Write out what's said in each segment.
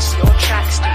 Purchase your tracks today.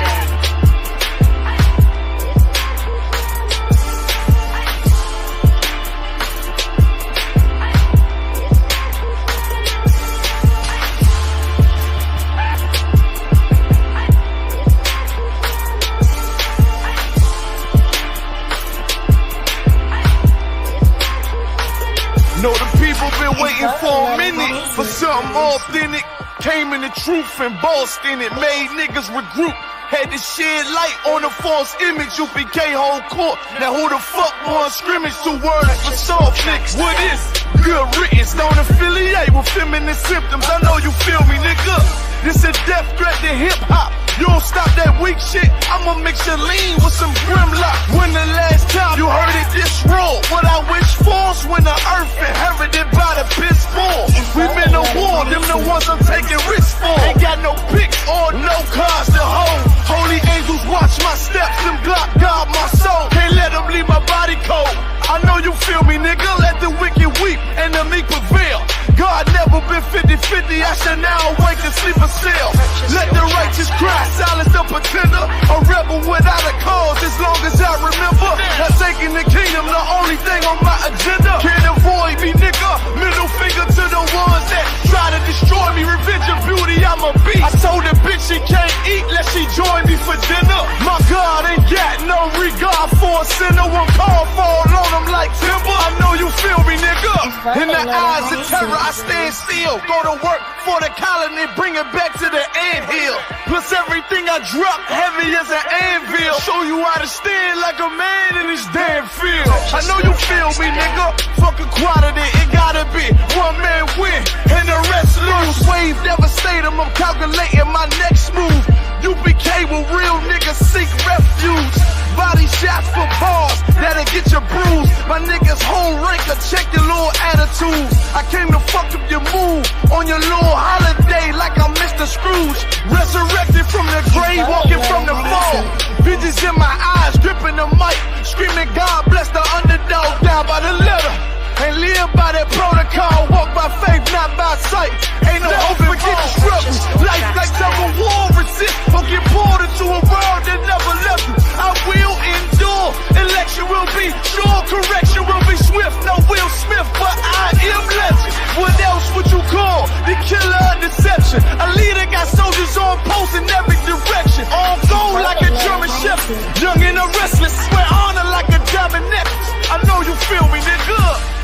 Know the people been waiting for a minute for something authentic. Came in the truth and bossed in it. Made niggas regroup. Had to shed light on the false image. Isupk whole court. Now who the fuck won scrimmage? 2 words for soft niggas. What is good riddance? Don't affiliate with feminine symptoms. I know you feel me, nigga. This a death threat to hip hop. You don't stop that weak shit, I'ma mix your lean with some grimlock. When the last time you heard it this raw? What I wish for's when the earth inherited by the piss poor. We been to war, them the ones I'm taking risks for. Ain't got no picks or no cars to hold. Holy angels watch my steps, them Glock guard my soul. Can't let them leave my body cold. I know you feel me, nigga, let the wicked weep and the meek prevail. God never been 50-50, I shall now awake and sleep a cell. Let the righteous cry, silence the pretender. A rebel without a cause, as long as I remember. Not taking the kingdom, the only thing on my agenda. Can't avoid me, nigga, middle finger to the ones that try to destroy me. Revenge of beauty, I'm a beast. I told the bitch she can't eat, let she join me for dinner. My God ain't got no regard for a sinner. One call fall on him like timber. I know you feel me, nigga. In the eyes of terror, I stand still. Go to work for the colony, bring it back to the anthill. Plus everything I drop heavy as an anvil. Show you how to stand like a man in this damn field. I know you feel me, nigga. Fuck equality, it gotta be one man win and the rest lose. Wave devastator, I'm calculating my next move. Isupk will real niggas seek refuge. Body shots for bars, that'll get you bruised. My niggas whole ranker, check your little attitudes. I came to fuck up your mood on your little holiday like I'm Mr. Scrooge. Resurrected from the grave, walking from the fall. Visions in my eyes, gripping the mic, screaming God bless the underdog, down by the letter. And live by that protocol, walk by faith, not by sight. Ain't no hope, forget the struggles. Life like double war, resist, or get pulled into a world that never left you. I will endure, election will be sure, correction will be swift. No Will Smith, but I am legend. What else would you call the killer of deception? A leader got soldiers on post in every direction. On gold like a German shepherd, young and a restless, swear honor like a diamond necklace. I know you feel me, nigga.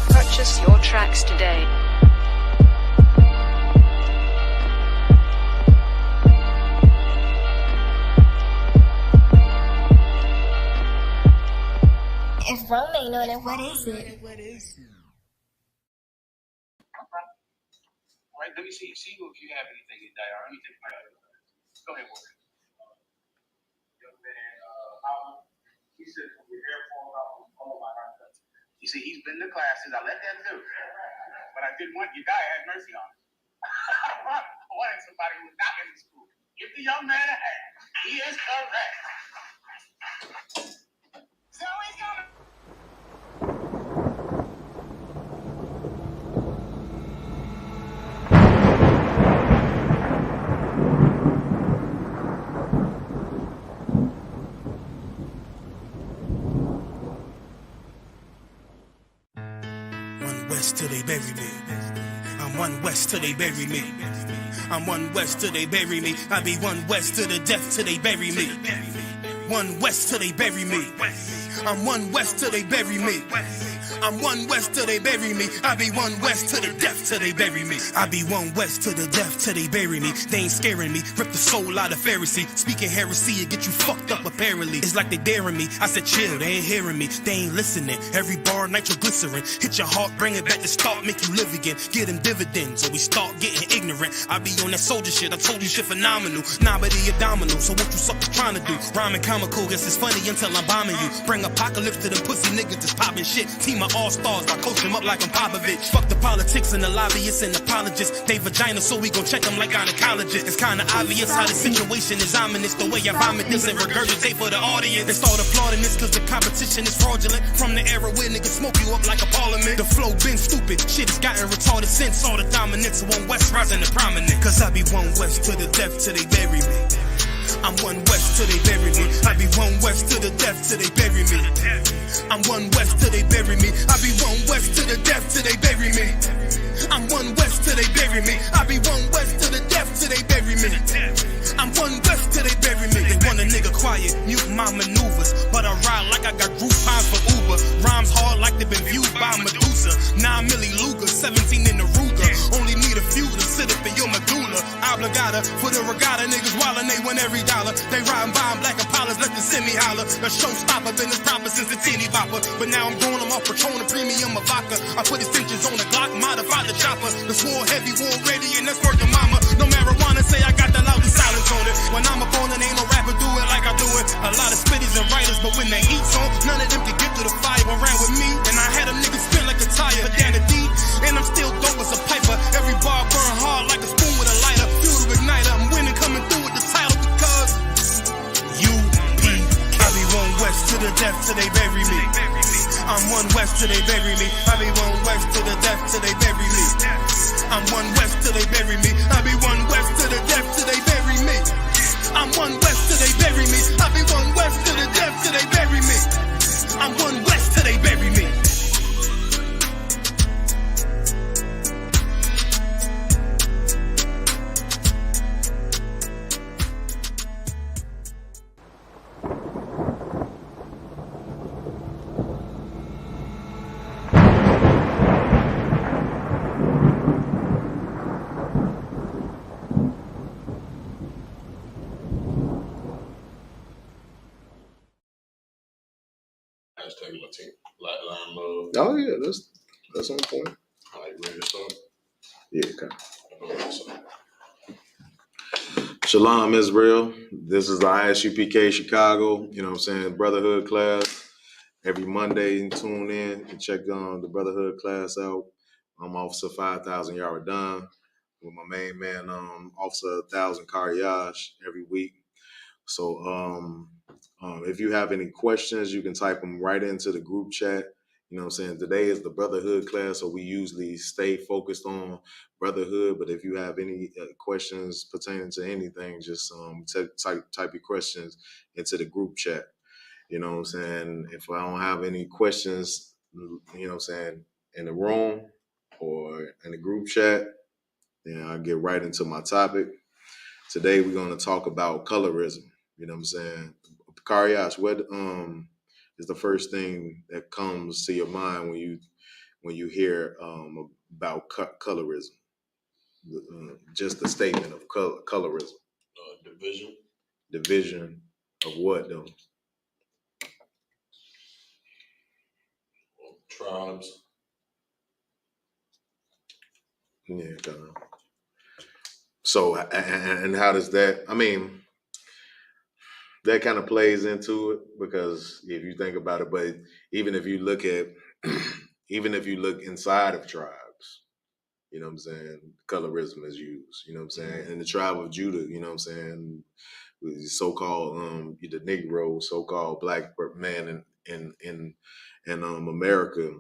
Purchase your tracks today. If Rome ain't on it, what is it? Alright, let me see if you have anything in there. Let me take my go ahead, Walker. Young man, he said from your hair falls out all my haircuts. You see, he's been to classes. I let that do. But I didn't want your guy had mercy on him. I wanted somebody who was not in the school. Give the young man a hand. He is correct. So he's gonna. West till they bury me. I'm one west till they bury me. I'm one west till they bury me. I be one west to the death till they bury me. One west till they bury me. I'm one west till they bury me. I'm one west till they bury me. I be one west to the death till they bury me. I be one west to the death till they bury me. They ain't scaring me. Rip the soul out of Pharisee. Speaking heresy and get you fucked up apparently. It's like they daring me. I said chill, they ain't hearing me. They ain't listening. Every bar nitroglycerin. Hit your heart, bring it back to start, make you live again. Get them dividends or we start getting ignorant. I be on that soldier shit. I told you shit phenomenal. Nah, but he abdominal. So what you suckers trying to do? Rhyming comical. Guess it's funny until I'm bombing you. Bring apocalypse to them pussy niggas that's popping shit. Team up all-stars. I coach them up like I'm Popovich. Fuck the politics and the lobbyists and apologists. They vagina, so we gon' check them like gynecologists. It's kinda obvious how the situation is ominous. The way I vomit this and regurgitate for the audience. They start applauding this cause the competition is fraudulent. From the era where niggas smoke you up like a parliament. The flow been stupid, shit has gotten retarded since. All the dominance of One West rising to prominent. Cause I be One West to the death till they bury me. I'm One West till they bury me. I be One West to the death till they bury me. I'm One West till they bury me. I be One West to the death till they bury me. I'm One West till they bury me. I be One West to the death till they bury me. I'm One West till they bury me. They want a nigga quiet, mute my maneuvers, but I ride like I got Groupons for Uber. Rhymes hard like they've been viewed by Medusa. 9 milli Luger, 17 in the Ruger. Only need a few to sit up in your medulla. Obligata for the regatta, niggas wildin', they win every dollar. They riding by in black Impalas, let the semi holler. The showstopper, been as proper since the teeny bopper. But now I'm going, I'm off Patron, a premium of vodka. I put extensions on the Glock, modified the chopper. The swore heavy, war ready, and that's worth the mama. No marijuana, say I got the loudest silence on it. When I'm up on it, ain't no rapper do it like I do it. A lot of spitties and writers, but when the heat's on, none of them can get to the fire around with me. And I had a nigga spin like a tire, but down the D, and I'm still dope as a piper. Every bar burn hard like a spoon with a lighter. Fuel to igniter, I'm winning, coming through with the title because UP. I be One West to the death till they bury me. I'm One West till they bury me. I be One West to the death till they bury me. I'm One West till they bury me. I be One West to the death till they bury me. I'm One West till they bury me. I be One West to the death till they bury me. I'm One West till they bury me. Hashtag Line Love. Oh yeah, that's on point. I like ready to start. Yeah, okay. Shalom, Israel. This is the ISUPK Chicago, you know what I'm saying, Brotherhood class. Every Monday, tune in and check the Brotherhood class out. I'm Officer 5,000 Yaradon with my main man, Officer 1,000 Karyash every week. So if you have any questions, you can type them right into the group chat. You know what I'm saying? Today is the Brotherhood class, so we usually stay focused on Brotherhood. But if you have any questions pertaining to anything, just type your questions into the group chat. You know what I'm saying? If I don't have any questions, you know what I'm saying, in the room or in the group chat, then I'll get right into my topic. Today we're going to talk about colorism. You know what I'm saying? Karyash, what is the first thing that comes to your mind when you hear about colorism? Just the statement of colorism. Division. Division of what though? Tribes. Yeah. So and how does that? I mean, that kind of plays into it because if you think about it, but even if you look inside of tribes, you know what I'm saying, colorism is used, you know what I'm saying? In the tribe of Judah, you know what I'm saying, so-called the Negro, so-called black man in America,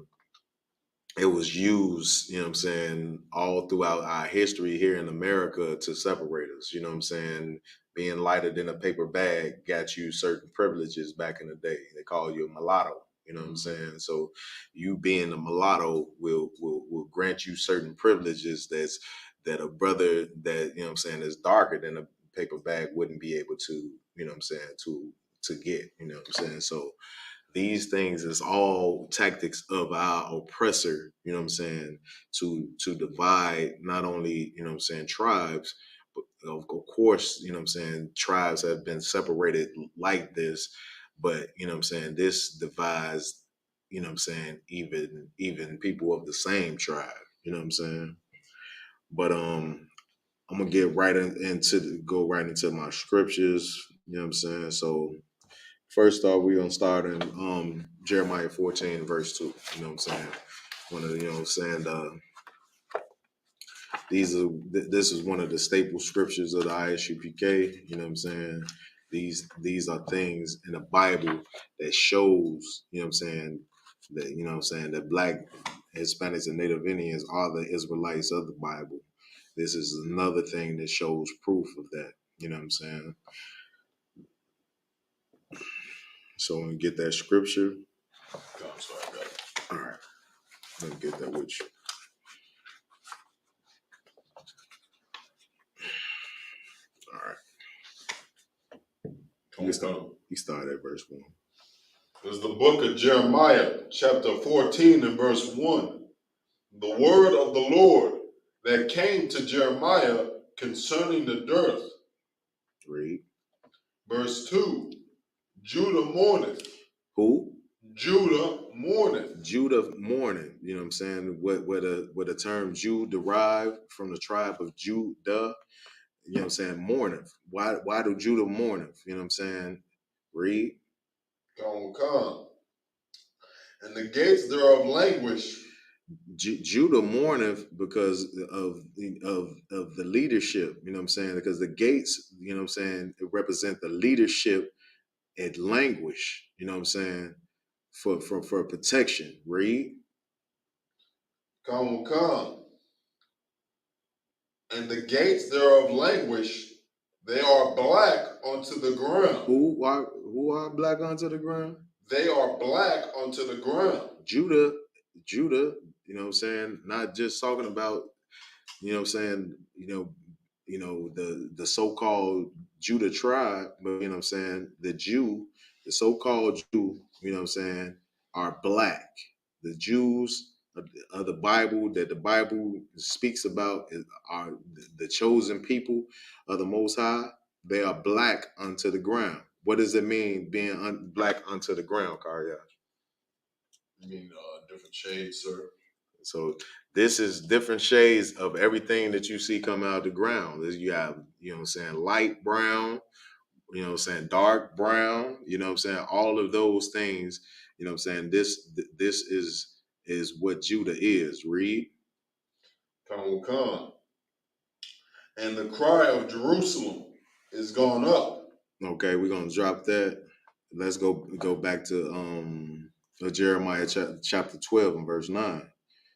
it was used, you know what I'm saying, all throughout our history here in America to separate us, you know what I'm saying? Being lighter than a paper bag got you certain privileges back in the day. They call you a mulatto, you know what I'm saying? So you being a mulatto will grant you certain privileges that a brother that, you know what I'm saying, is darker than a paper bag wouldn't be able to, you know what I'm saying, to get, you know what I'm saying? So these things is all tactics of our oppressor, you know what I'm saying, to divide not only, you know what I'm saying, tribes, but of course, you know what I'm saying, tribes have been separated like this, but, you know what I'm saying, this divides, you know what I'm saying, even people of the same tribe, you know what I'm saying? But I'm gonna get go right into my scriptures, you know what I'm saying? So first off, we're gonna start in Jeremiah 14 verse 2. You know what I'm saying? One of the, you know what I'm saying, this is one of the staple scriptures of the ISUPK. You know what I'm saying? These are things in the Bible that shows, you know what I'm saying, that, you know what I'm saying, that Black, Hispanics, and Native Indians are the Israelites of the Bible. This is another thing that shows proof of that. You know what I'm saying? So when we get that scripture, all right, let me get that with you. All right. You start at verse 1. It's the book of Jeremiah, chapter 14 and verse 1. The word of the Lord that came to Jeremiah concerning the dearth. Read. Verse 2. Judah mourneth. Who? Judah mourneth. Judah mourning. You know what I'm saying? Where the term Jew derived from the tribe of Judah. You know what I'm saying? Mourneth. Why do Judah mourneth? You know what I'm saying? Read. Come. And the gates thereof languish. Judah mourneth because of the leadership. You know what I'm saying? Because the gates, you know what I'm saying, it represent the leadership and languish. You know what I'm saying? For protection. Read. Come. And the gates thereof languish. They are black unto the ground. Who are black unto the ground? They are black unto the ground. Judah, you know what I'm saying? Not just talking about, you know what I'm saying, the so-called Judah tribe, but you know what I'm saying, the so-called Jew, you know what I'm saying, are black. The Jews of the Bible that the Bible speaks about are the chosen people of the Most High. They are black unto the ground. What does it mean being black unto the ground, Karya? You mean different shades, sir? So this is different shades of everything that you see come out of the ground. You have, you know what I'm saying, light brown, you know what I'm saying, dark brown, you know what I'm saying, all of those things, you know what I'm saying, this is what Judah is. Read. Come. And the cry of Jerusalem is gone up. Okay, we're gonna drop that. Let's go back to Jeremiah chapter 12 and verse 9.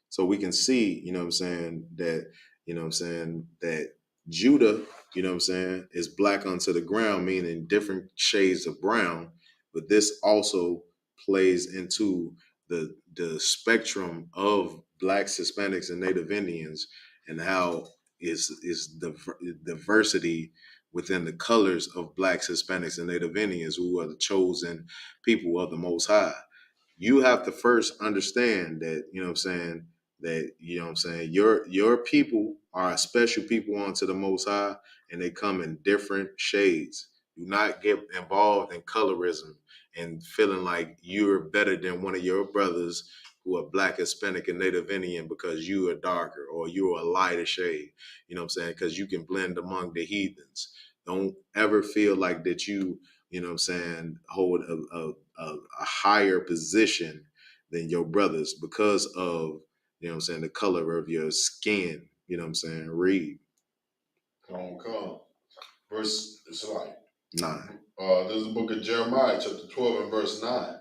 So we can see, you know what I'm saying, that, you know what I'm saying, that Judah, you know what I'm saying, is black unto the ground, meaning different shades of brown. But this also plays into the spectrum of Blacks, Hispanics, and Native Indians, and how is the diversity within the colors of Blacks, Hispanics, and Native Indians, who are the chosen people of the Most High. You have to first understand that, you know what I'm saying, that, you know what I'm saying, your people are a special people unto the Most High, and they come in different shades. Do not get involved in colorism and feeling like you're better than one of your brothers who are Black, Hispanic, and Native Indian because you are darker or you are a lighter shade. You know what I'm saying? Because you can blend among the heathens. Don't ever feel like that you know what I'm saying, hold a higher position than your brothers because of, you know what I'm saying, the color of your skin. You know what I'm saying? Read. Come. Verse 9. This is the book of Jeremiah, chapter 12 and verse 9.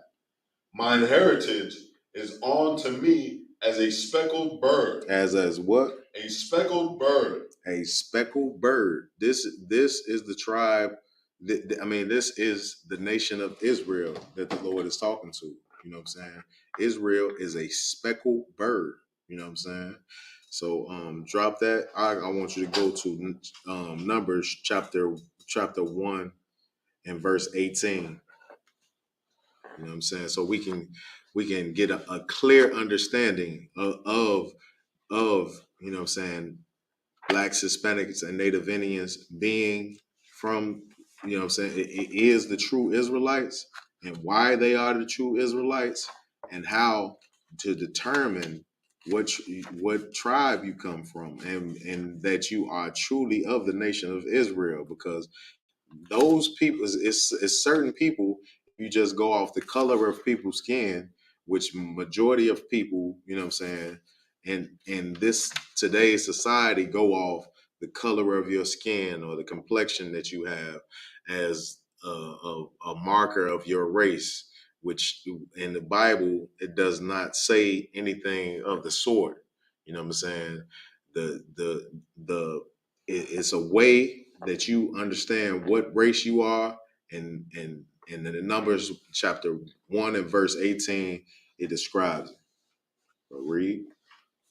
Mine heritage is unto me as a speckled bird. As what? A speckled bird. A speckled bird. This is the tribe. This is the nation of Israel that the Lord is talking to. You know what I'm saying? Israel is a speckled bird. You know what I'm saying? So drop that. I want you to go to Numbers chapter 1 and verse 18. You know what I'm saying? So we can get a clear understanding of you know what I'm saying, Blacks, Hispanics, and Native Indians being from, you know what I'm saying, it is the true Israelites, and why they are the true Israelites, and how to determine what tribe you come from, and that you are truly of the nation of Israel, because those people, it's certain people, you just go off the color of people's skin, which majority of people, you know what I'm saying, in this today's society go off the color of your skin or the complexion that you have as a marker of your race, which in the Bible, it does not say anything of the sort. You know what I'm saying? It's a way that you understand what race you are, and in the Numbers chapter 1 and verse 18, it describes it. But read.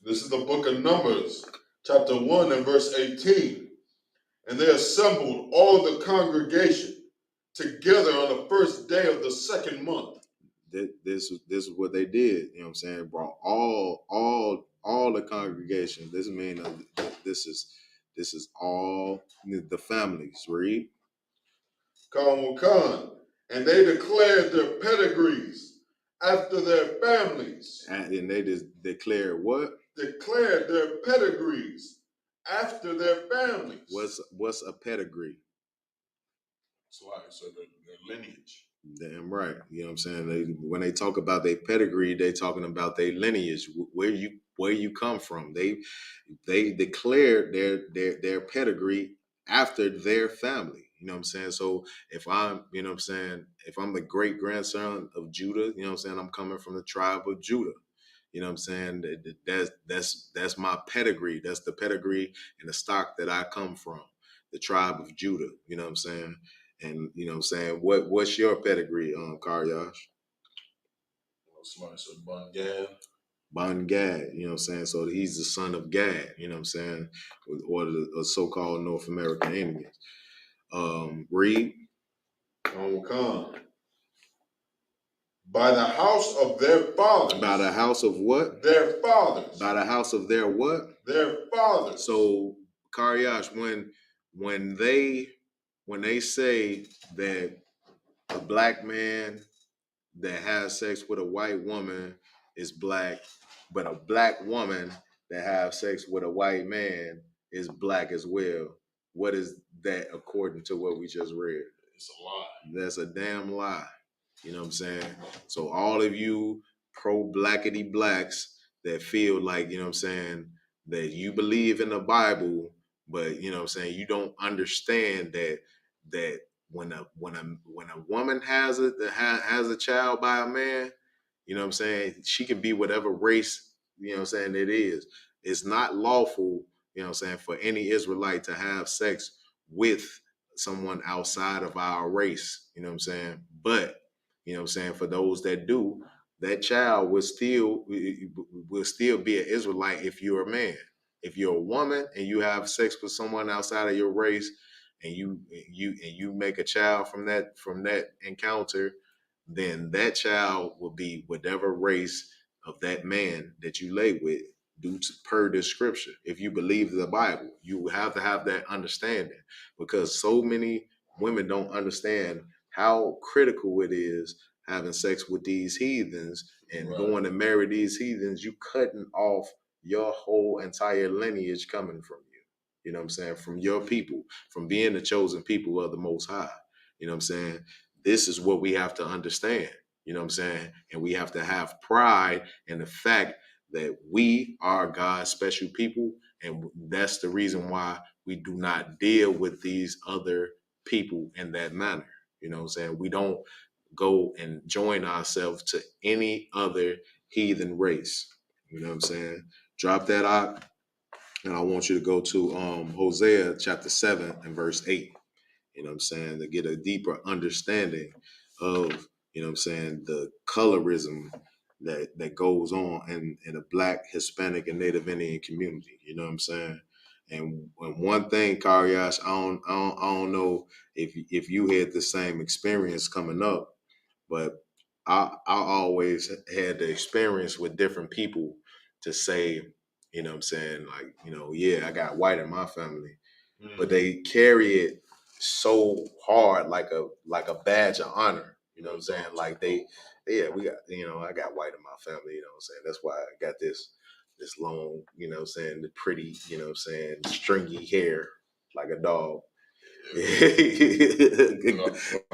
This is the book of Numbers, chapter 1 and verse 18. And they assembled all the congregation together on the first day of the second month. This is what they did. You know what I'm saying? Brought all the congregation. This means this is all the families. Read. Khan. And they declared their pedigrees after their families. And they just declared what? Declared their pedigrees after their families. What's a pedigree? So their lineage. Damn right. You know what I'm saying? When they talk about their pedigree, they talking about their lineage, where you come from. They declared their pedigree after their family. You know what I'm saying? So if I'm, you know what I'm saying, if I'm the great grandson of Judah, you know what I'm saying, I'm coming from the tribe of Judah. You know what I'm saying? That's my pedigree. That's the pedigree and the stock that I come from, the tribe of Judah. You know what I'm saying? And you know what I'm saying? What's your pedigree, Karyash? Somebody said Bun Gad. Bun Gad, you know what I'm saying? So he's the son of Gad, you know what I'm saying? Or the so-called North American enemies. Read. Khan. By the house of their fathers. By the house of what? Their fathers. By the house of their what? Their fathers. So Karyash, when they say that a black man that has sex with a white woman is black, but a black woman that has sex with a white man is black as well, what is that according to what we just read? It's a lie. That's a damn lie. You know what I'm saying? So all of you pro-blackity blacks that feel like, you know what I'm saying, that you believe in the Bible, but you know what I'm saying, you don't understand that when a woman has a child by a man, you know what I'm saying, she can be whatever race, you know what I'm saying, it is. It's not lawful, you know what I'm saying, for any Israelite to have sex with someone outside of our race, you know what I'm saying? But, you know what I'm saying, for those that do, that child will still be an Israelite if you're a man. If you're a woman and you have sex with someone outside of your race, and you make a child from that encounter, then that child will be whatever race of that man that you lay with, per this scripture. If you believe the Bible, you have to have that understanding, because so many women don't understand how critical it is having sex with these heathens and going to marry these heathens. You cutting off your whole entire lineage coming from you. You know what I'm saying? From your people, from being the chosen people of the Most High. You know what I'm saying? This is what we have to understand. You know what I'm saying? And we have to have pride in the fact that we are God's special people. And that's the reason why we do not deal with these other people in that manner. You know what I'm saying? We don't go and join ourselves to any other heathen race. You know what I'm saying? Drop that out. And I want you to go to Hosea chapter 7 and verse 8. You know what I'm saying? To get a deeper understanding of, you know what I'm saying, the colorism that goes on in the Black, Hispanic, and Native Indian community. You know what I'm saying? And one thing, Karyash, I don't know if you had the same experience coming up, but I always had the experience with different people to say, you know what I'm saying, like, you know, yeah, I got white in my family, but they carry it so hard like a badge of honor. You know what I'm saying? Like we got, you know, I got white in my family, you know what I'm saying? That's why I got this long, you know what I'm saying, the pretty, you know what I'm saying, stringy hair like a dog.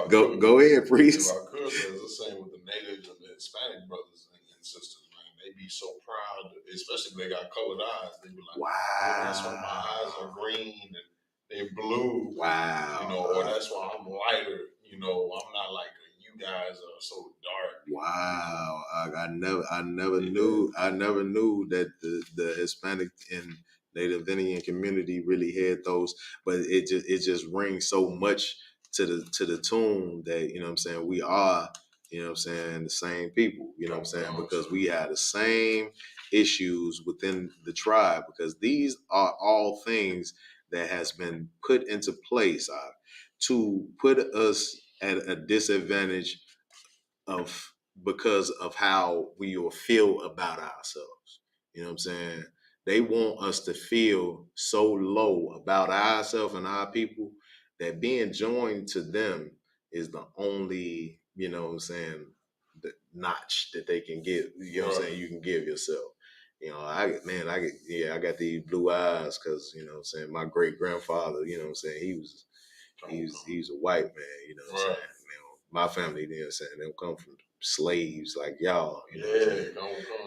Go ahead, priest. If I real says the same with the natives and the Hispanic brothers and sisters, man. They be so proud, especially if they got colored eyes. They be like, "Oh, that's why my eyes are green and they blue." Wow. You know, or that's why I'm lighter. You know, I'm not like you guys are so dark. Wow. I never knew that the Hispanic and Native Indian community really had those, but it just rings so much to the tune that, you know what I'm saying, we are, you know what I'm saying, the same people, you know what I'm saying, because we have the same issues within the tribe, because these are all things that has been put into place to put us at a disadvantage of because of how we will feel about ourselves. You know what I'm saying? They want us to feel so low about ourselves and our people that being joined to them is the only, you know what I'm saying, the notch that they can give. You know what I'm saying? You can give yourself. You know, I got these blue eyes because, you know what I'm saying, my great grandfather, you know what I'm saying, he's a white man, you know what I'm saying? You know, my family, you know what I'm saying, they don't come from slaves like y'all, you know what I'm saying?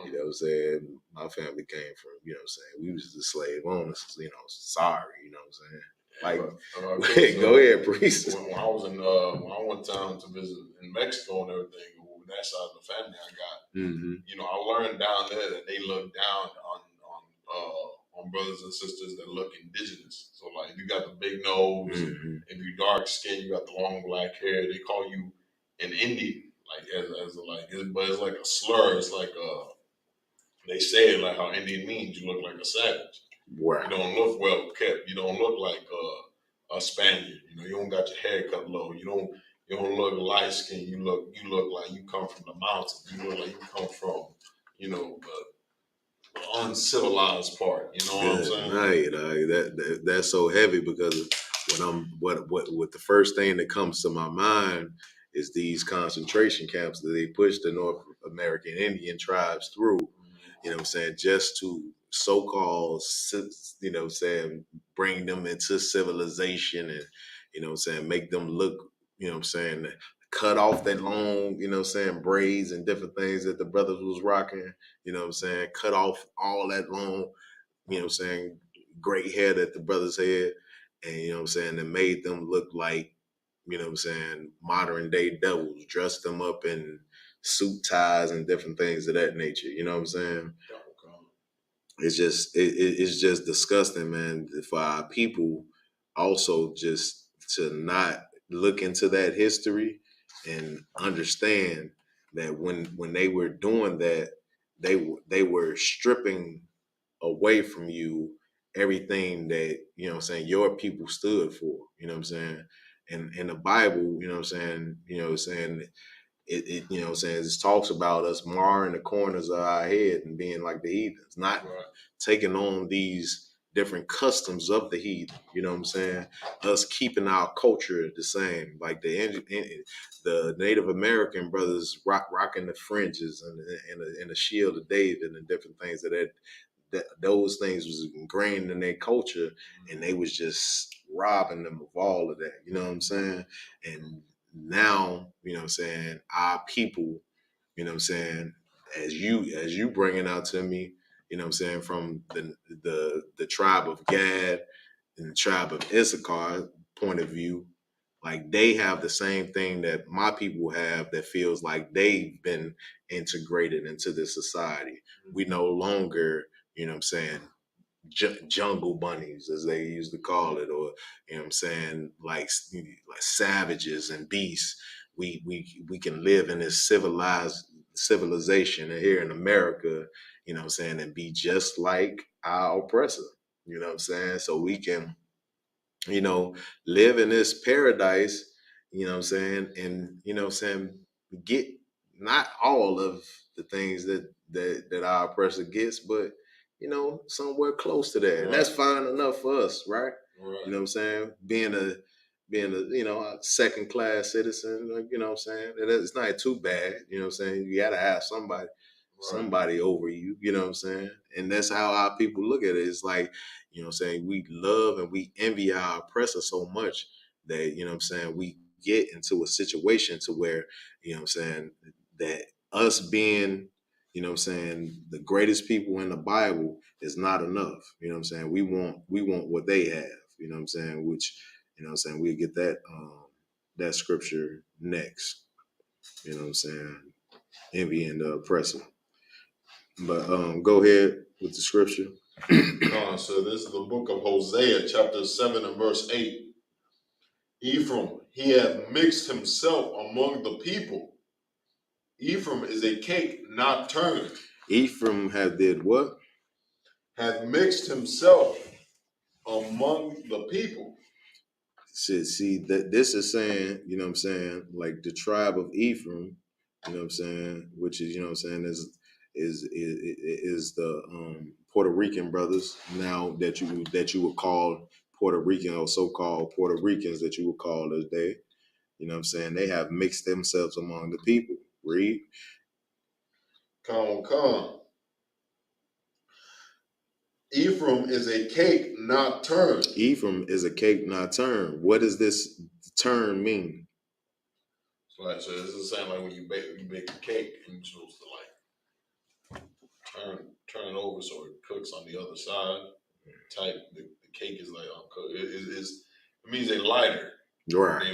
You know what I'm saying? My family came from, you know what I'm saying, we was the slave owners, you know, sorry, you know what I'm saying? Like, go ahead, priest. When I was when I went down to visit in Mexico and everything, that side of the family I got, you know, I learned down there that they look down on brothers and sisters that look indigenous. So like, you got the big nose, if you dark skin, you got the long black hair. They call you an Indian, like but it's like a slur. It's like they say it like how Indian means you look like a savage. Wow. You don't look well kept. You don't look like a Spaniard. You know, you don't got your hair cut low. You don't look light skinned. You look like you come from the mountains. You look like you come from, you know, the uncivilized part. You know what I'm saying? Right. That's so heavy because what the first thing that comes to my mind is these concentration camps that they pushed the North American Indian tribes through. You know what I'm saying? Just to so-called, you know what I'm saying, bring them into civilization and, you know what I'm saying, make them look, you know what I'm saying, cut off that long, you know what I'm saying, braids and different things that the brothers was rocking, you know what I'm saying, cut off all that long, you know what I'm saying, great hair that the brothers had, and, you know what I'm saying, that made them look like, you know what I'm saying, modern day devils, dressed them up in suit ties and different things of that nature, you know what I'm saying? It's just disgusting, man, for our people also just to not look into that history and understand that when they were doing that, they were stripping away from you everything that, you know what I'm saying, your people stood for, you know what I'm saying? And in the Bible, you know what I'm saying, it you know what I'm saying, it talks about us marring the corners of our head and being like the heathens, not taking on these different customs of the heathen, you know what I'm saying? Us keeping our culture the same, like the Native American brothers rocking the fringes and the shield of David and different things that those things was ingrained in their culture, and they was just robbing them of all of that, you know what I'm saying? And now, you know what I'm saying, our people, you know what I'm saying, as you bring it out to me, you know what I'm saying, from the tribe of Gad and the tribe of Issachar point of view, like they have the same thing that my people have, that feels like they've been integrated into this society. We no longer, you know what I'm saying, jungle bunnies, as they used to call it, or, you know what I'm saying, like savages and beasts. We can live in this civilization here in America, you know what I'm saying, and be just like our oppressor, you know what I'm saying? So we can, you know, live in this paradise, you know what I'm saying, and, you know what I'm saying, get not all of the things that our oppressor gets, but, you know, somewhere close to that. And that's fine enough for us, right? You know what I'm saying? Being a you know, a second class citizen, like, you know what I'm saying? It's not too bad, you know what I'm saying? You gotta have somebody over you, you know what I'm saying? And that's how our people look at it. It's like, you know what I'm saying, we love and we envy our oppressor so much that, you know what I'm saying, we get into a situation to where, you know what I'm saying, that us being, you know what I'm saying, the greatest people in the Bible is not enough. You know what I'm saying? We want what they have, you know what I'm saying, which, you know what I'm saying, we'll get that scripture next. You know what I'm saying? Envy and the oppressor. But go ahead with the scripture. So this is the book of Hosea, chapter 7 and verse 8. Ephraim, he hath mixed himself among the people. Ephraim is a cake not turned. Ephraim have did what? Hath mixed himself among the people. See that this is saying, you know what I'm saying, like the tribe of Ephraim, you know what I'm saying, which is, you know what I'm saying, is the Puerto Rican brothers now that you would call Puerto Rican, or so-called Puerto Ricans that you would call as they, you know what I'm saying, they have mixed themselves among the people. Read. Come. Ephraim is a cake not turned. Ephraim is a cake not turned. What does this term mean? So this is saying like when you bake a cake and you're supposed to like turn it over so it cooks on the other side. Type the cake is like uncooked. It means they lighter. Right. They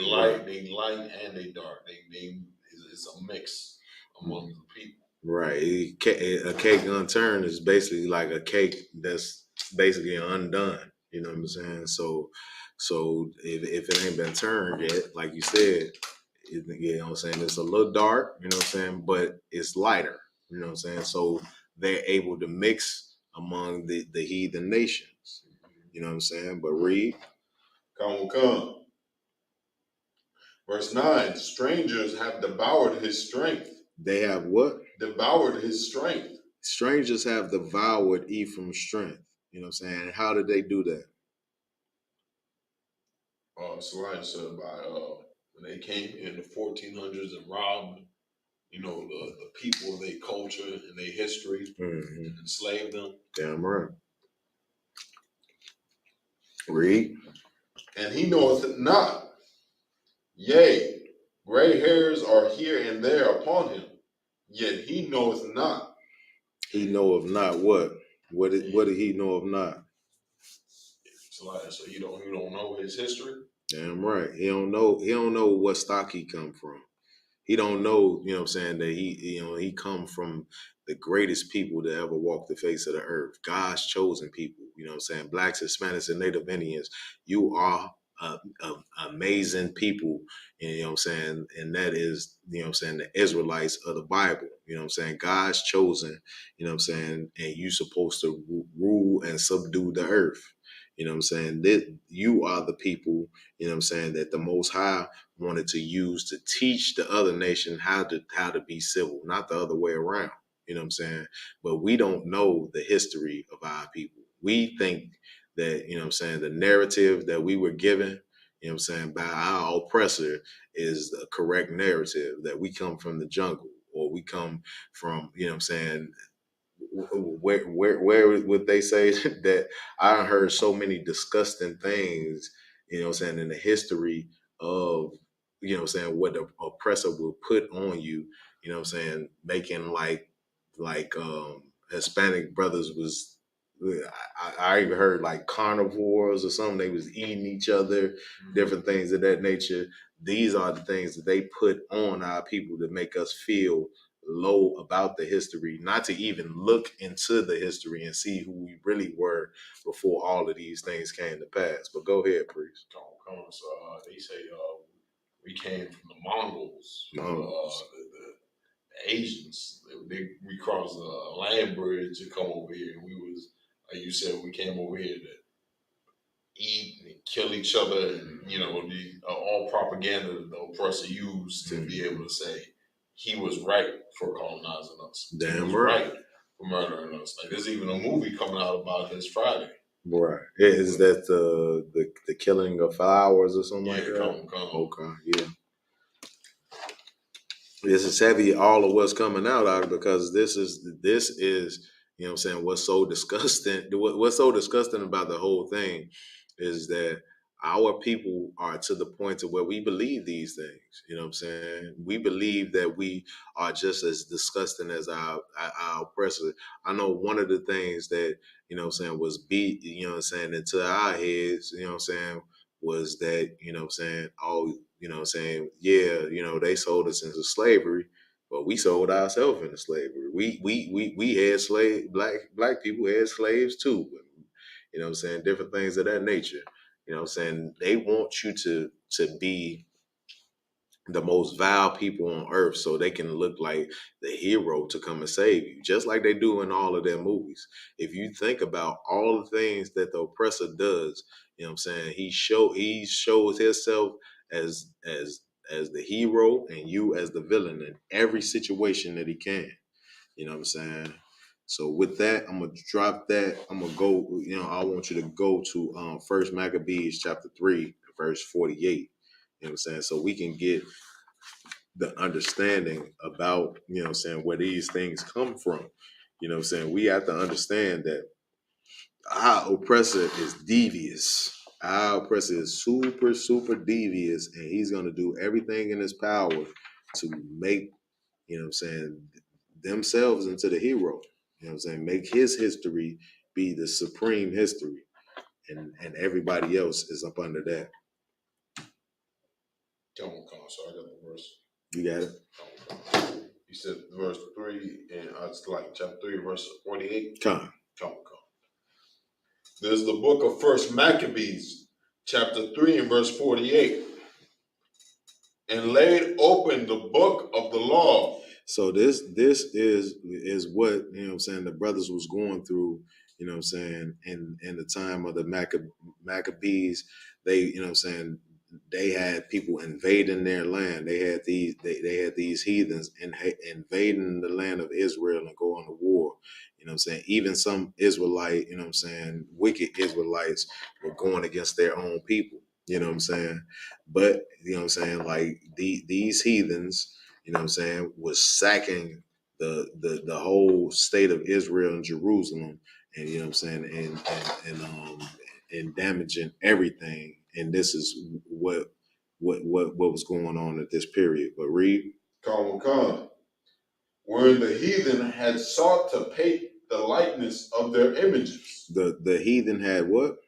light and they dark. It's a mix among the people. Right. A cake unturned is basically like a cake that's basically undone. You know what I'm saying? So if it ain't been turned yet, like you said, you know what I'm saying, it's a little dark, you know what I'm saying, but it's lighter. You know what I'm saying? So they're able to mix among the heathen nations. You know what I'm saying? But read. Come. Verse 9, strangers have devoured his strength. They have what? Devoured his strength. Strangers have devoured Ephraim's strength. You know what I'm saying? How did they do that? Saline said by when they came in the 1400s and robbed, you know, the people, their culture and their history, and enslaved them. Damn right. Read. And he knoweth it not. Yea, gray hairs are here and there upon him, yet he knoweth not. He knoweth not what? What did he know of not? So you don't know his history? Damn right. He don't know what stock he come from. He don't know, you know what I'm saying, that he come from the greatest people to ever walk the face of the earth. God's chosen people, you know what I'm saying? Blacks, Hispanics, and Native Indians. You are amazing people, you know what I'm saying? And that is, you know what I'm saying, the Israelites of the Bible. You know what I'm saying? God's chosen, you know what I'm saying, and you supposed to rule and subdue the earth. You know what I'm saying? That you are the people, you know what I'm saying, that the Most High wanted to use to teach the other nation how to be civil, not the other way around. You know what I'm saying? But we don't know the history of our people. We think that, you know what I'm saying, the narrative that we were given, you know what I'm saying, by our oppressor is the correct narrative, that we come from the jungle, or we come from, you know what I'm saying, where would they say that I heard so many disgusting things, you know what I'm saying, in the history of, you know what I'm saying, what the oppressor will put on you, you know what I'm saying, making like Hispanic brothers was, I even heard like carnivores or something, they was eating each other, different things of that nature. These are the things that they put on our people to make us feel low about the history, not to even look into the history and see who we really were before all of these things came to pass. But go ahead, priest. So they say we came from the Mongols, the Asians. We crossed the land bridge to come over here, and we was, like you said, we came over here to eat and kill each other, and you know, all propaganda that the oppressor used to be able to say he was right for colonizing us. Damn he was right for murdering us. Like there's even a movie coming out about this Friday. Right. Is that the killing of flowers or something like that? Come. Okay, yeah. This is heavy, all of what's coming out because this is, you know what I'm saying, what's so disgusting. What's so disgusting about the whole thing is that our people are to the point to where we believe these things. You know what I'm saying? We believe that we are just as disgusting as our oppressor. I know one of the things that, you know what I'm saying, was beat, you know what I'm saying, into our heads, you know what I'm saying, was that, you know what I'm saying, oh, you know what I'm saying, yeah, you know, they sold us into slavery, but we sold ourselves into slavery. We had black people had slaves too. You know what I'm saying? Different things of that nature. You know what I'm saying? They want you to be the most vile people on earth so they can look like the hero to come and save you, just like they do in all of their movies. If you think about all the things that the oppressor does, you know what I'm saying? He shows himself as the hero and you as the villain in every situation that he can. You know what I'm saying? So with that, I'm gonna drop that. I'm gonna go. You know, I want you to go to First Maccabees chapter 3, verse 48. You know what I'm saying? So we can get the understanding about, you know what I'm saying, where these things come from. You know what I'm saying? We have to understand that our oppressor is devious. Our oppressor is super, super devious, and he's gonna do everything in his power to make, you know what I'm saying, themselves into the hero. You know what I'm saying? Make his history be the supreme history. And everybody else is up under that. Come on, so I got the verse. You got it? You said verse 3, and it's like chapter 3, verse 48. Come. There's the book of First Maccabees, chapter 3 and verse 48. And laid open the book of the law. So this is what, you know what I'm saying, the brothers was going through, you know what I'm saying, in the time of the Maccabees. They, you know what I'm saying, they had people invading their land. They had these heathens invading the land of Israel and going to war. You know what I'm saying? Even some Israelite, you know what I'm saying, wicked Israelites were going against their own people. You know what I'm saying? But, you know what I'm saying, like these heathens, you know what I'm saying, was sacking the whole state of Israel and Jerusalem, and you know what I'm saying, and damaging everything. And this is what was going on at this period. But read. Come. Where the heathen had sought to paint the likeness of their images. The heathen had what?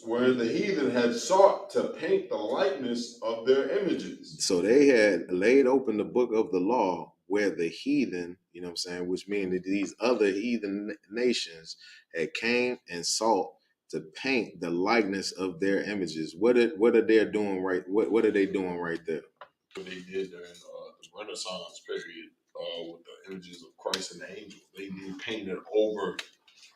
Where the heathen had sought to paint the likeness of their images. So they had laid open the book of the law where the heathen, you know what I'm saying, which means that these other heathen nations had came and sought to paint the likeness of their images. What are they doing right? What are they doing right there? What they did during the Renaissance period with the images of Christ and the angels, they did painted over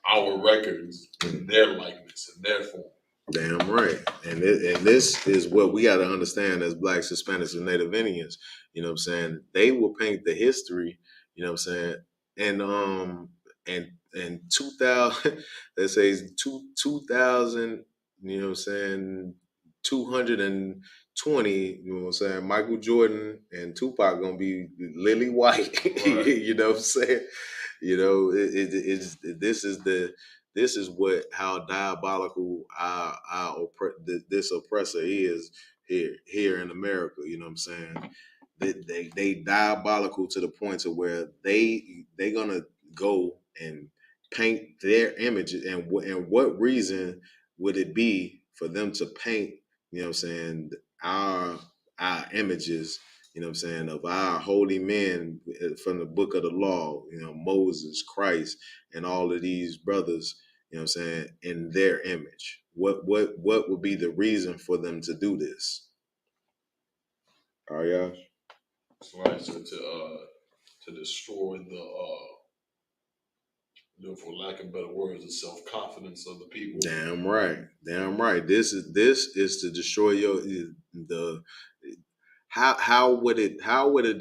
our records in their likeness and their form. Damn right. And this is what we got to understand as Blacks, Hispanics, and Native Indians. You know what I'm saying? They will paint the history, you know what I'm saying? And 2000, let's say 2000, you know what I'm saying, 220, you know what I'm saying, Michael Jordan and Tupac gonna be lily white. Right. You know what I'm saying? You know, this is what how diabolical this oppressor is here in America. You know what I'm saying? They diabolical to the point to where they gonna go and paint their images. And what reason would it be for them to paint, you know what I'm saying, our images, you know what I'm saying, of our holy men from the book of the law, you know, Moses, Christ, and all of these brothers, you know what I'm saying, in their image? What would be the reason for them to do this? All right, y'all. Right, so to destroy for lack of better words, the self-confidence of the people. Damn right. This is to destroy how would it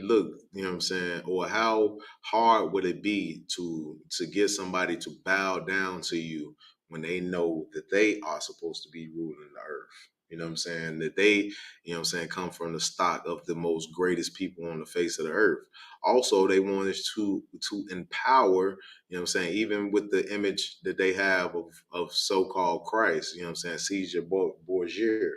look, you know what I'm saying, or how hard would it be to get somebody to bow down to you when they know that they are supposed to be ruling the earth? You know what I'm saying? That they, you know what I'm saying, come from the stock of the most greatest people on the face of the earth. Also, they wanted to empower, you know what I'm saying, even with the image that they have of so-called Christ, you know what I'm saying, Caesar Borgia.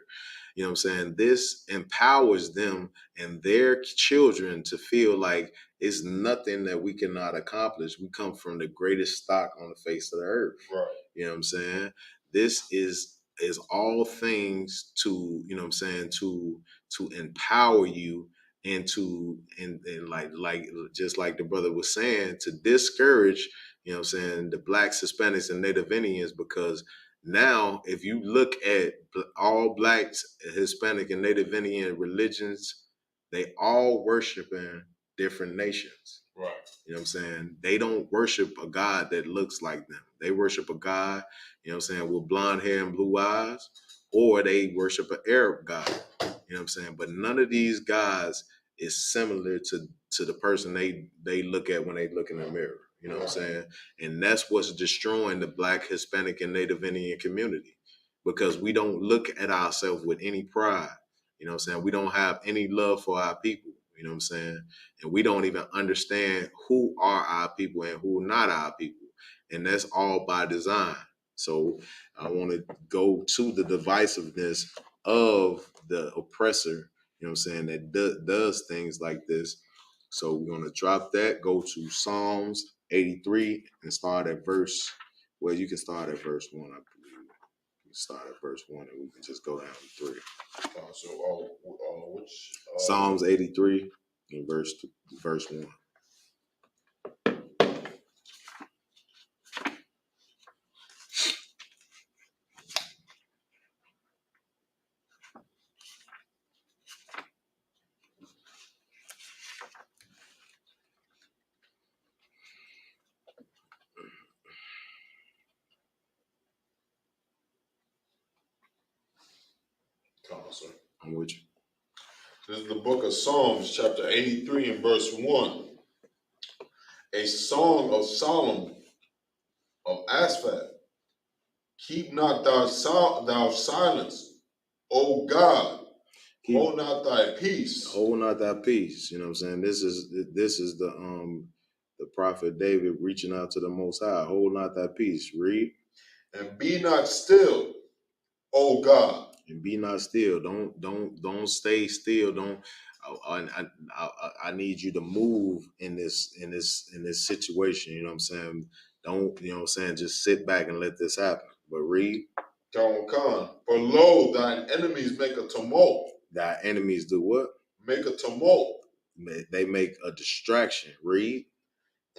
You know what I'm saying? This empowers them and their children to feel like it's nothing that we cannot accomplish. We come from the greatest stock on the face of the earth. Right. You know what I'm saying? This is all things to, you know what I'm saying, to empower you and to and like just like the brother was saying, to discourage, you know what I'm saying, the blacks, Hispanics, and Native Indians, because now if you look at all blacks, Hispanic, and Native Indian religions, they all worship in different nations. Right. You know what I'm saying? They don't worship a God that looks like them. They worship a God, you know what I'm saying, with blonde hair and blue eyes, or they worship an Arab God. You know what I'm saying? But none of these gods is similar to the person they look at when they look in the mirror. You know what I'm saying? And that's what's destroying the Black, Hispanic, and Native Indian community, because we don't look at ourselves with any pride. You know what I'm saying? We don't have any love for our people. You know what I'm saying? And we don't even understand who are our people and who are not our people. And that's all by design. So I want to go to the divisiveness of the oppressor, you know what I'm saying, that does things like this. So we're going to drop that, go to Psalms 83 and start at verse, well, you can start at verse 1, I believe. You can start at verse 1 and we can just go down to 3. Which Psalms 83 and verse 1. I'm with you. This is the book of Psalms, chapter 83 and verse 1. A song of Solomon of Asaph. Keep not thou silence, O God. Hold not thy peace. Hold not thy peace. You know what I'm saying? This is the prophet David reaching out to the Most High. Hold not thy peace. Read. And be not still, O God. And be not still. Don't stay still. Don't. I need you to move in this situation. You know what I'm saying? Don't, you know what I'm saying, just sit back and let this happen. But read. Come. For lo, thine enemies make a tumult. Thy enemies do what? Make a tumult. They make a distraction. Read.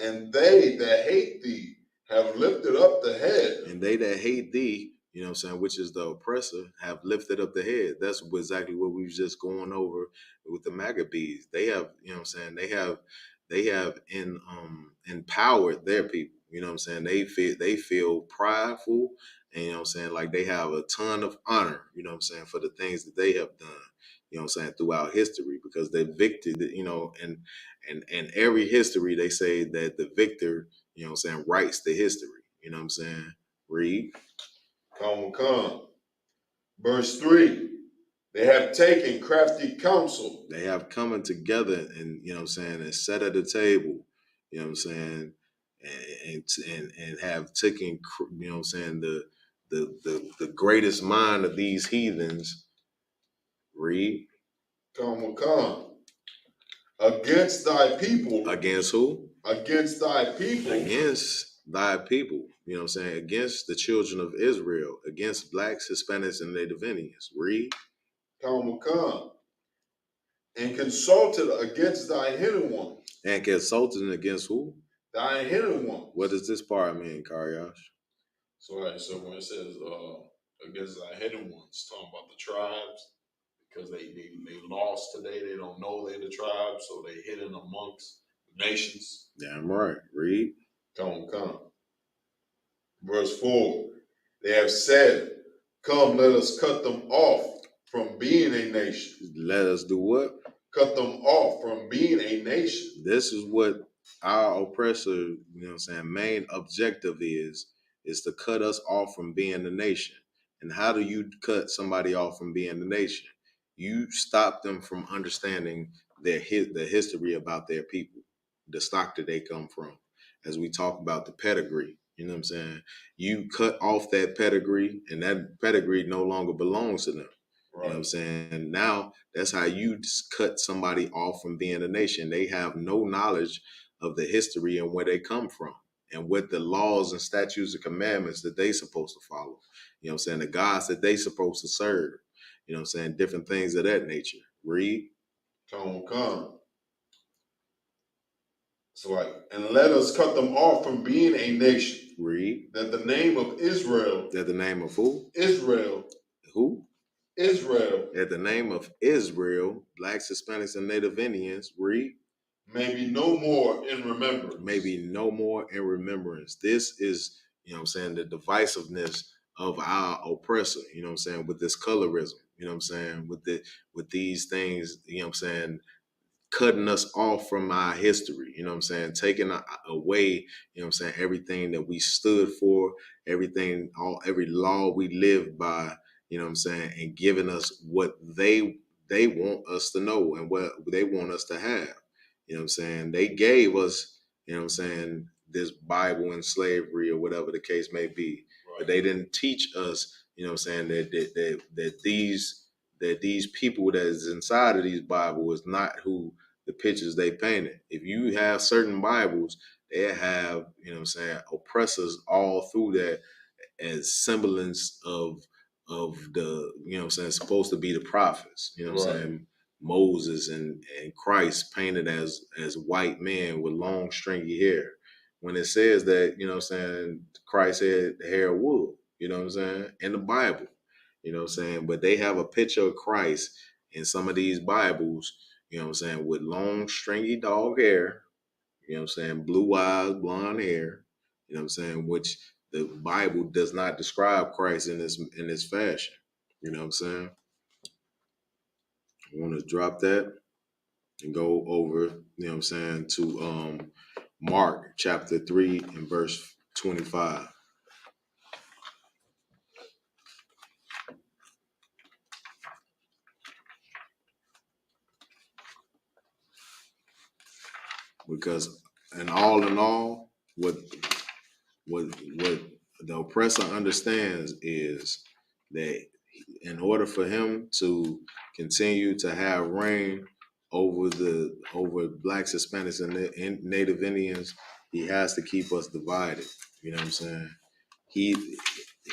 And they that hate thee have lifted up the head. And they that hate thee, you know what I'm saying, which is the oppressor, have lifted up the head. That's exactly what we was just going over with the Maccabees. They have, you know what I'm saying, they have empowered their people. You know what I'm saying? They feel prideful, and you know what I'm saying, like they have a ton of honor, you know what I'm saying, for the things that they have done, you know what I'm saying, throughout history, because they victory, you know, and every history they say that the victor, you know what I'm saying, writes the history. You know what I'm saying? Read. Come. Verse 3. They have taken crafty counsel. They have coming together and, you know what I'm saying, and sat at the table, you know what I'm saying, and have taken, you know what I'm saying, the greatest mind of these heathens. Read. Come. Against thy people. Against who? Against thy people. Against thy people. You know what I'm saying? Against the children of Israel. Against blacks, Hispanics, and Native Indians. Read. Come. And consulted against thy hidden ones. And consulted against who? Thy hidden ones. What does this part mean, Karyash? So when it says against thy hidden ones, talking about the tribes, because they lost today, they don't know they're the tribe, so they hidden amongst nations. Damn right. Read. Come. Verse 4. They have said, come, let us cut them off from being a nation. Let us do what? Cut them off from being a nation. This is what our oppressor, you know what I'm saying, main objective is to cut us off from being a nation. And how do you cut somebody off from being a nation? You stop them from understanding the history about their people, the stock that they come from. As we talk about the pedigree, you know what I'm saying? You cut off that pedigree, and that pedigree no longer belongs to them. Right. You know what I'm saying? Now, that's how you just cut somebody off from being a nation. They have no knowledge of the history and where they come from and what the laws and statutes and commandments that they supposed to follow. You know what I'm saying? The gods that they supposed to serve. You know what I'm saying? Different things of that nature. Read. Come. So like, and let us cut them off from being a nation. Read. That the name of Israel. That the name of who? Israel. Who? Israel. That the name of Israel, blacks, Hispanics, and Native Indians, read. Maybe no more in remembrance. Maybe no more in remembrance. This is, you know what I'm saying, the divisiveness of our oppressor, you know what I'm saying, with this colorism, you know what I'm saying, with these things, you know what I'm saying, cutting us off from our history, you know what I'm saying, taking away, you know what I'm saying, everything that we stood for, everything, every law we lived by, you know what I'm saying, and giving us what they want us to know and what they want us to have. You know what I'm saying? They gave us, you know what I'm saying, this Bible in slavery or whatever the case may be. Right. But they didn't teach us, you know what I'm saying, that these people that is inside of these Bibles is not who the pictures they painted. If you have certain Bibles, they have, you know what I'm saying, oppressors all through that as semblance of the, you know what I'm saying, supposed to be the prophets, you know what I'm saying? Moses and Christ painted as white men with long stringy hair. When it says that, you know what I'm saying, Christ had hair of wool, you know what I'm saying, in the Bible, you know what I'm saying? But they have a picture of Christ in some of these Bibles, you know what I'm saying, with long stringy dog hair, you know what I'm saying, blue eyes, blonde hair, you know what I'm saying, which the Bible does not describe Christ in this fashion. You know what I'm saying? I want to drop that and go over, you know what I'm saying, to Mark chapter 3 and verse 25. Because in all, what the oppressor understands is that in order for him to continue to have reign over blacks, Hispanics, and Native Indians, he has to keep us divided. You know what I'm saying?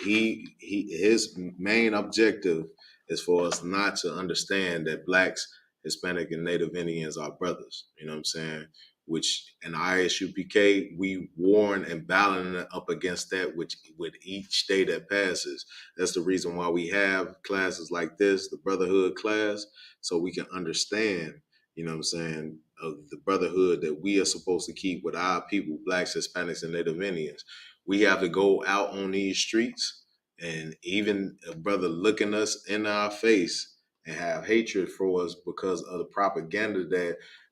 His main objective is for us not to understand that blacks, Hispanic, and Native Indians are brothers. You know what I'm saying? Which in Isupk, we warn and balance up against that which with each day that passes. That's the reason why we have classes like this, the Brotherhood class, so we can understand, you know what I'm saying, of the brotherhood that we are supposed to keep with our people, blacks, Hispanics, and Native Indians. We have to go out on these streets and even a brother looking us in our face and have hatred for us because of the propaganda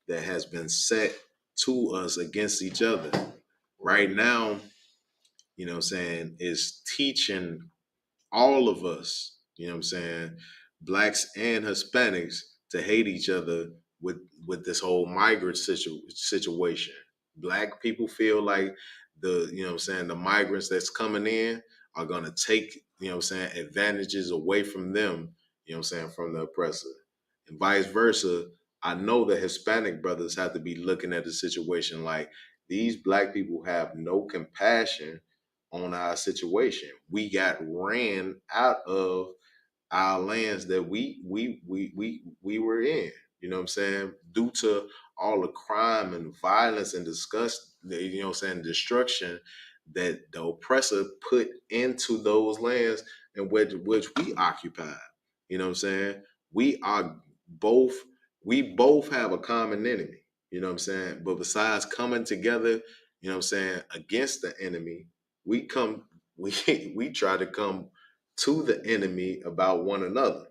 that has been set to us against each other. Right now, you know what I'm saying, is teaching all of us, you know what I'm saying, blacks and Hispanics to hate each other with this whole migrant situation. Black people feel like the, you know what I'm saying, the migrants that's coming in are gonna take, you know what I'm saying, advantages away from them, you know what I'm saying, from the oppressor. And vice versa, I know that Hispanic brothers have to be looking at the situation like these black people have no compassion on our situation. We got ran out of our lands that we were in. You know what I'm saying? Due to all the crime and violence and disgust, you know what I'm saying, destruction that the oppressor put into those lands and which we occupied. You know what I'm saying? We are both, we both have a common enemy. You know what I'm saying? But besides coming together, you know what I'm saying, against the enemy, we try to come to the enemy about one another.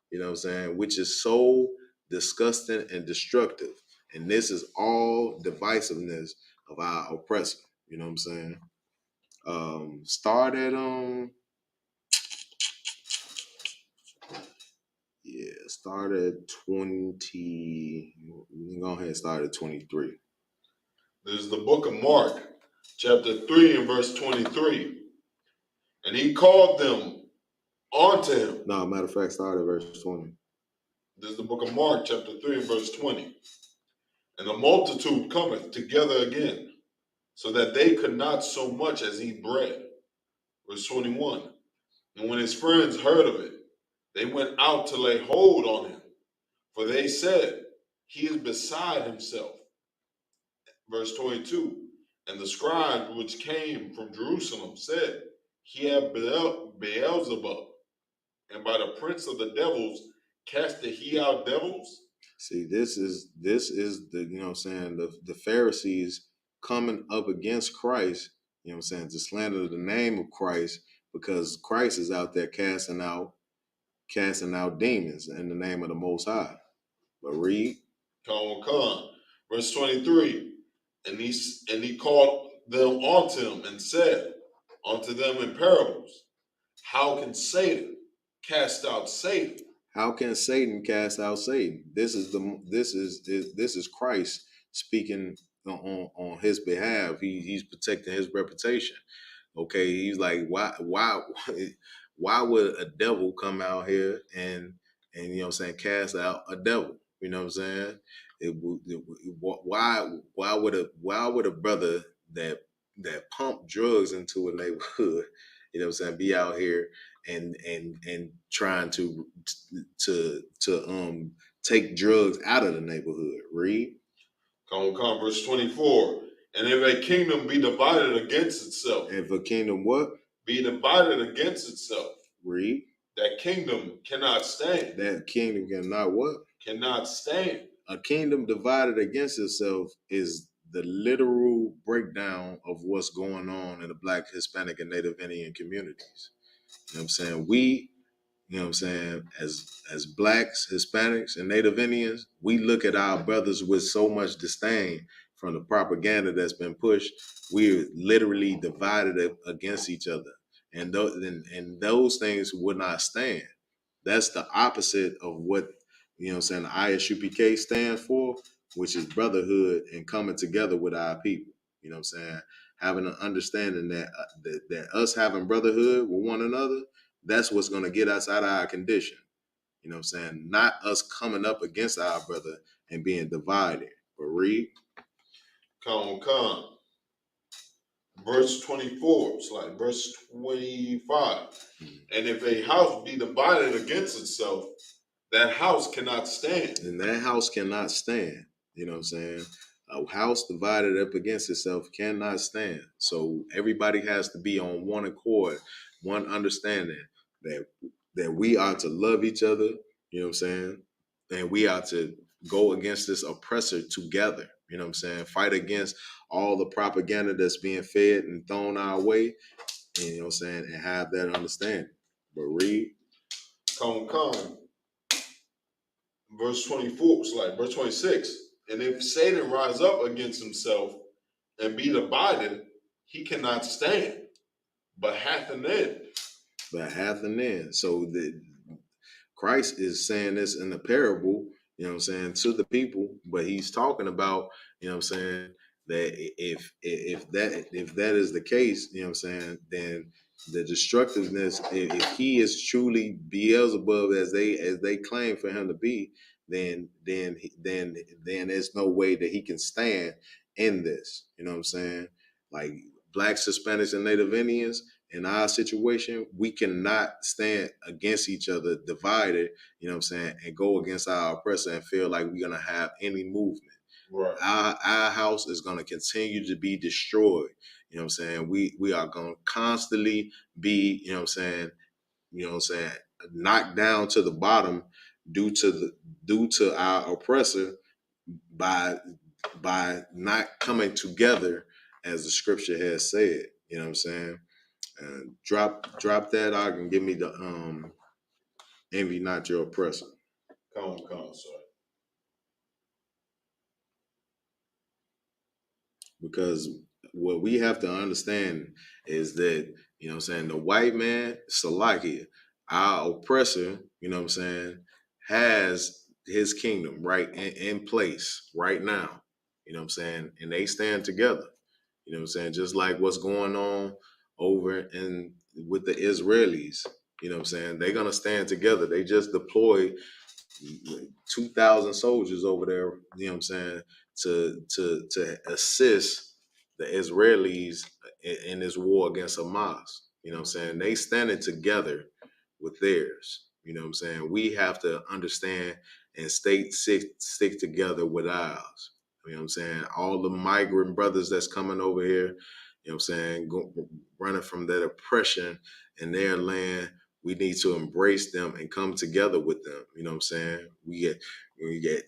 You know what I'm saying? Which is so disgusting and destructive. And this is all divisiveness of our oppressor. You know what I'm saying? Start at Start at 20. Go ahead and start at 23. This is the book of Mark, chapter 3 and verse 23. And he called them unto him. No, matter of fact, start at verse 20. This is the book of Mark, chapter 3 and verse 20. And the multitude cometh together again, so that they could not so much as eat bread. Verse 21. And when his friends heard of it, they went out to lay hold on him, for they said, he is beside himself. Verse 22. And the scribes which came from Jerusalem said, he hath Beelzebub, and by the prince of the devils casteth he out devils. See, this is the, you know what I'm saying, the Pharisees coming up against Christ, you know what I'm saying, to slander the name of Christ, because Christ is out there casting out demons in the name of the Most High. But read. Come. Verse 23. And he called them unto him and said unto them in parables, how can Satan cast out Satan? How can Satan cast out Satan? This is Christ speaking on his behalf. He's protecting his reputation. Okay, he's like, why would a devil come out here and you know what I'm saying, cast out a devil? You know what I'm saying? Why would a brother that pump drugs into a neighborhood, you know what I'm saying, be out here and trying to take drugs out of the neighborhood? Read. Come, verse 24. And if a kingdom be divided against itself. If a kingdom what? Be divided against itself. Read. That kingdom cannot stand. That kingdom cannot what? Cannot stand. A kingdom divided against itself is the literal breakdown of what's going on in the Black, Hispanic, and Native Indian communities. You know what I'm saying? We, you know what I'm saying, as Blacks, Hispanics, and Native Indians, we look at our brothers with so much disdain from the propaganda that's been pushed. We're literally divided against each other. And those things would not stand. That's the opposite of what, you know what I'm saying, the Isupk stands for, which is brotherhood and coming together with our people. You know what I'm saying? Having an understanding that that us having brotherhood with one another, that's what's going to get us out of our condition. You know what I'm saying? Not us coming up against our brother and being divided. But read. Come. Verse 24, it's like verse 25. And if a house be divided against itself, that house cannot stand. And that house cannot stand. You know what I'm saying? A house divided up against itself cannot stand. So everybody has to be on one accord, one understanding that we are to love each other, you know what I'm saying? And we are to go against this oppressor together, you know what I'm saying? Fight against all the propaganda that's being fed and thrown our way, and, you know what I'm saying, and have that understanding. But read. Come. Verse 24, it's like verse 26. And if Satan rise up against himself and be divided, he cannot stand, but hath an end. But hath an end. So Christ is saying this in the parable, you know what I'm saying, to the people, but he's talking about, you know what I'm saying, that if that is the case, you know what I'm saying, then the destructiveness, if he is truly Beelzebub as they claim for him to be, then there's no way that he can stand in this. You know what I'm saying? Like Blacks, Hispanics, and Native Indians, in our situation, we cannot stand against each other, divided, you know what I'm saying, and go against our oppressor and feel like we're gonna have any movement. Right. Our house is gonna continue to be destroyed. You know what I'm saying? We are gonna constantly be, you know what I'm saying, knocked down to the bottom due to our oppressor by not coming together as the scripture has said. You know what I'm saying? Drop that out and give me the envy not your oppressor. Come, sorry. Because what we have to understand is that, you know what I'm saying, the white man, Salakia, our oppressor, you know what I'm saying, has his kingdom right in place right now. You know what I'm saying? And they stand together. You know what I'm saying? Just like what's going on over in with the Israelis. You know what I'm saying? They're gonna stand together. They just deployed 2,000 soldiers over there, you know what I'm saying, to assist the Israelis in this war against Hamas. You know what I'm saying? They standing together with theirs. You know what I'm saying? We have to understand and stick together with ours. You know what I'm saying? All the migrant brothers that's coming over here, you know what I'm saying, running from that oppression in their land, we need to embrace them and come together with them. You know what I'm saying? We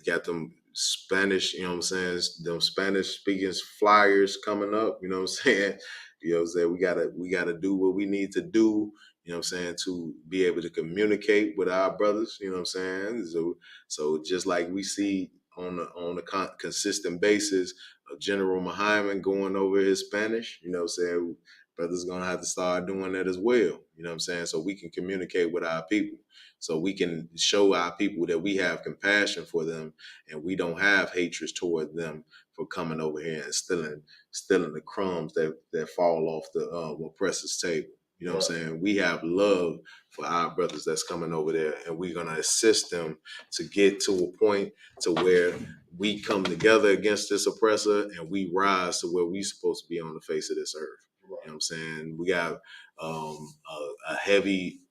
got them Spanish, you know what I'm saying, them Spanish speaking flyers coming up, you know what I'm saying? You know what I'm saying? We gotta do what we need to do, you know what I'm saying, to be able to communicate with our brothers, you know what I'm saying? So just like we see on a consistent basis of General Muhammad going over his Spanish, you know what I'm saying? Brothers gonna have to start doing that as well. You know what I'm saying? So we can communicate with our people. So we can show our people that we have compassion for them and we don't have hatred toward them for coming over here and stealing the crumbs that fall off the oppressor's table. You know what I'm saying? We have love for our brothers that's coming over there, and we're gonna assist them to get to a point to where we come together against this oppressor and we rise to where we supposed to be on the face of this earth. You know what I'm saying? We got a heavy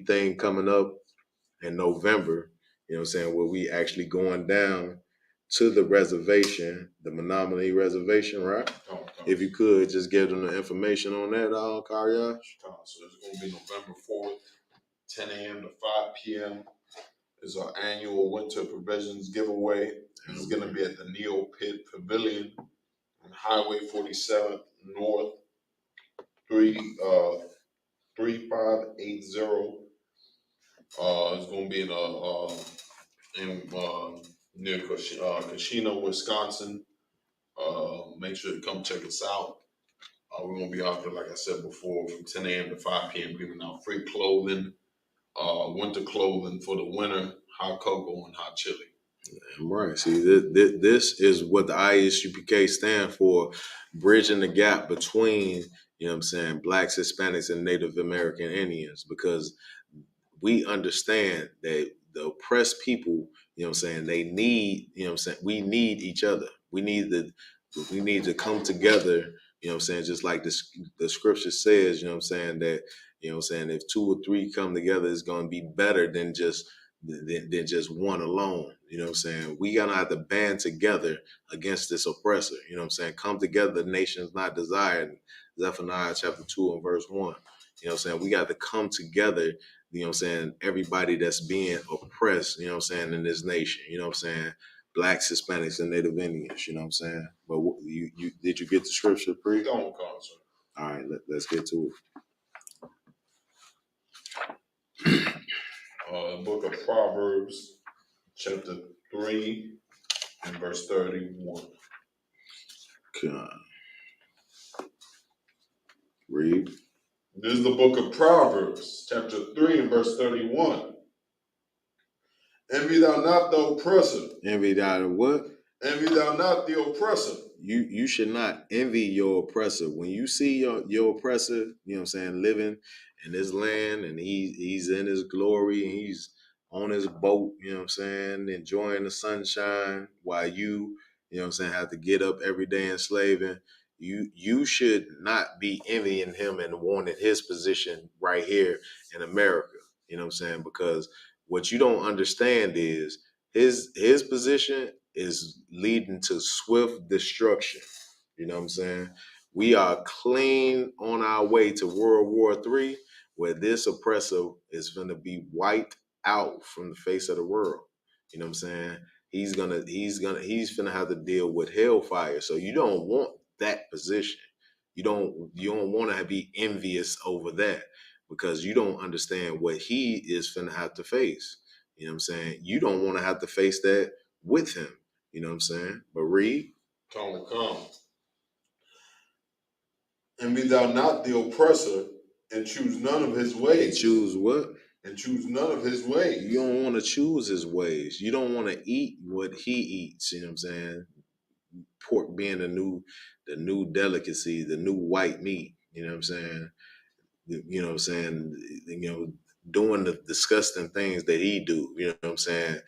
thing coming up in November, you know what I'm saying, where we actually going down to the reservation, the Menominee Reservation, right? If you could just give them the information on that, Karyash. So it's going to be November 4th, 10 a.m. to 5 p.m. It's our annual winter provisions giveaway. It's going to be at the Neo Pit Pavilion on Highway 47 North, 3580. It's going to be near Kashina, Wisconsin. Make sure to come check us out. We're going to be out there, like I said before, from 10 a.m. to 5 p.m. giving out free clothing, winter clothing for the winter, hot cocoa and hot chili. Right. See, this is what the ISUPK stand for, bridging the gap between, you know what I'm saying, Blacks, Hispanics, and Native American Indians, because we understand that the oppressed people, you know what I'm saying, they need, you know what I'm saying, we need each other. We need to come together, you know what I'm saying, just like the scripture says, you know what I'm saying, that, you know what I'm saying, if 2 or 3 come together, it's going to be better than just one alone. You know what I'm saying? We gotta have to band together against this oppressor. You know what I'm saying? Come together, the nation's not desired. Zephaniah chapter 2 and verse 1. You know what I'm saying? We got to come together, you know what I'm saying? Everybody that's being oppressed, you know what I'm saying, in this nation. You know what I'm saying? Blacks, Hispanics, and Native Indians, you know what I'm saying? But you did you get the scripture, Pre? Don't call, sir. All right, let's get to it. Book of Proverbs, chapter 3 and verse 31. God. Read. This is the book of Proverbs, chapter 3 and verse 31. Envy thou not the oppressor. Envy thou what? Envy thou not the oppressor. You should not envy your oppressor. When you see your oppressor, you know what I'm saying, living in this land and he's in his glory and he's on his boat, you know what I'm saying, enjoying the sunshine while you know what I'm saying, have to get up every day enslaving. You should not be envying him and wanting his position right here in America. You know what I'm saying? Because what you don't understand is his position is leading to swift destruction. You know what I'm saying? We are clean on our way to World War III, where this oppressor is going to be wiped out from the face of the world. You know what I'm saying? He's gonna have to deal with hellfire. So you don't want that position. You don't want to be envious over that because you don't understand what he is finna have to face. You know what I'm saying? You don't want to have to face that with him. You know what I'm saying? But read. Come. Envy thou not the oppressor, and choose none of his ways. And choose what? And choose none of his ways. You don't want to choose his ways. You don't want to eat what he eats. You know what I'm saying? Pork being the new delicacy, the new white meat. You know what I'm saying? You know what I'm saying? You know, doing the disgusting things that he do. You know what I'm saying?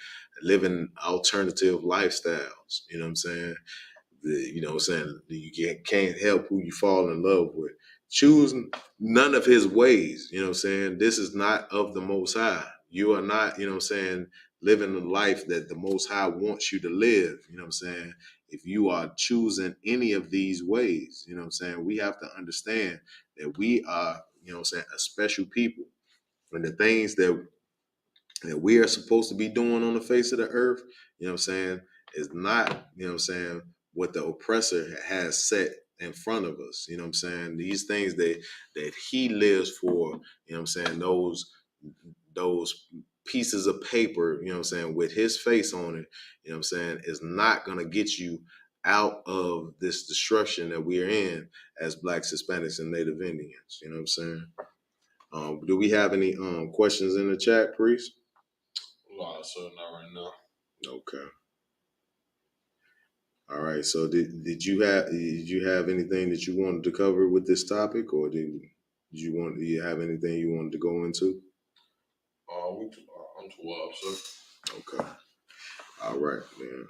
Living alternative lifestyles. You know what I'm saying? You know what I'm saying? You can't help who you fall in love with. Choose none of his ways. You know what I'm saying? This is not of the Most High. You are not, you know what I'm saying, living the life that the Most High wants you to live. You know what I'm saying? If you are choosing any of these ways, you know what I'm saying, we have to understand that we are, you know what I'm saying, a special people. And the things that we are supposed to be doing on the face of the earth, you know what I'm saying, is not, you know what I'm saying, what the oppressor has set in front of us. You know what I'm saying? These things that he lives for, you know what I'm saying, those pieces of paper, you know what I'm saying, with his face on it, you know what I'm saying, is not gonna get you out of this destruction that we're in as Blacks, Hispanics, and Native Indians. You know what I'm saying? Do we have any questions in the chat, Priest? So not right now. Okay. All right. So did you have anything that you wanted to cover with this topic, or do you have anything you wanted to go into? I'm 12, sir. Okay. All right, man.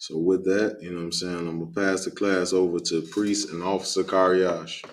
So with that, you know what I'm saying, I'm gonna pass the class over to Priest and Officer Karyash.